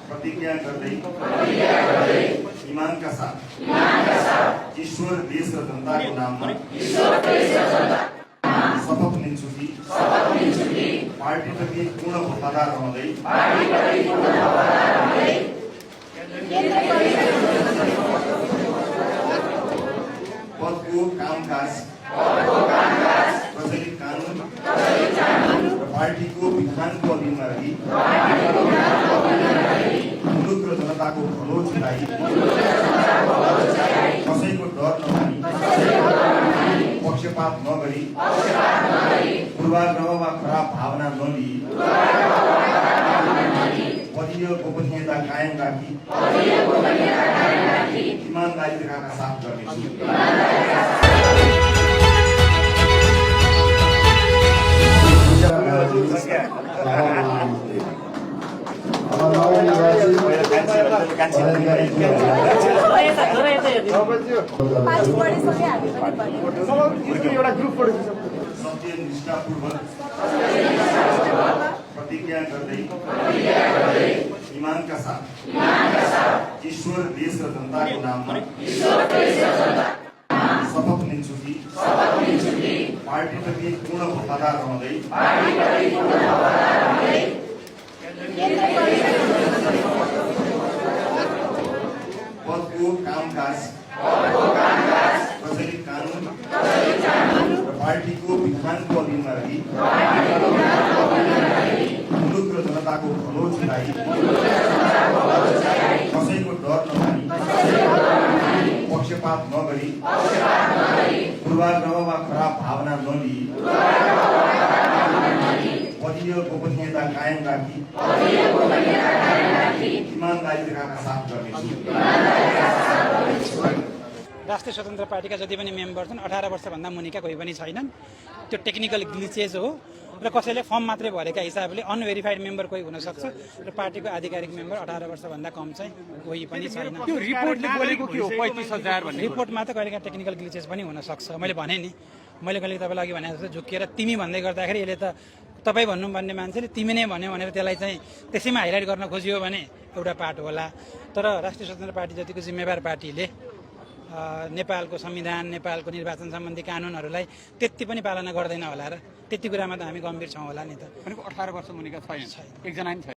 प्रतिज्ञा गर्दै ईमानका साथ ईश्वर देश र जनताको नाममा शपथ लिन्छु कि पार्टीप्रति पूर्ण वफादार रहँदै पदको कामकाज प्रचलित कानुन र पार्टीको विधानको अधीनमा रही मुलुक र जनताको भलो चिताई कसैको डर नमानी पक्षपात नगरी पूर्वाग्रह वा खराब भावना नलिई पदीय गोपनीयता कायम राखी ईमानदारीका साथ गर्नेछु। प्रतिज्ञा गर्दै ईमानका साथ ईश्वर देश र जनताको नाममा शपथ लिन्छु कि पार्टीप्रति पूर्ण वफादार रहँदै पदको कामकाज प्रचलित कानुन र पार्टीको विधानको अधीनमा रही मुलुक र जनताको भलो चिताई कसैको डर नमानी पक्षपात नगरी पूर्वाग्रह वा खराब भावना नलिई पदीय गोपनीयता कायम राखी ईमानदारीका साथ गर्नेछु। राष्ट्रिय स्वतन्त्र पार्टीका जति पनि मेम्बर छन् 18 वर्षभन्दा मुनिका कोही पनि छैनन्। त्यो टेक्निकल ग्लिचेज हो र कसैले फर्म मात्रै भरेका हिसाबले अनभेरिफाइड मेम्बर कोही हुन सक्छ र पार्टीको आधिकारिक मेम्बर 18 वर्षभन्दा कम चाहिँ कोही पनि छैन। त्यो रिपोर्टले बोलेको के हो 35,000 भन्ने रिपोर्टमा त कहिलेकाहीँ टेक्निकल ग्लिचेज पनि हुन सक्छ। मैले भने नि मैले कहिले तपाईँलाई अघि भने जस्तो झुकिएर तिमी भन्दै गर्दाखेरि यसले त तपाईँ भन्नु भन्ने मान्छेले तिमी नै भन्यो भनेर त्यसलाई चाहिँ त्यसैमा हाइलाइट गर्न खोजियो भने एउटा पार्ट होला। तर राष्ट्रिय स्वतन्त्र पार्टी जतिको जिम्मेवार पार्टीले नेपालको संविधान नेपालको निर्वाचन सम्बन्धी कानुनहरूलाई त्यति पनि पालना गर्दैन होला र त्यति कुरामा त हामी गम्भीर छौँ होला नि त। 18 वर्ष मुनिका छैन एकजना नि छैन।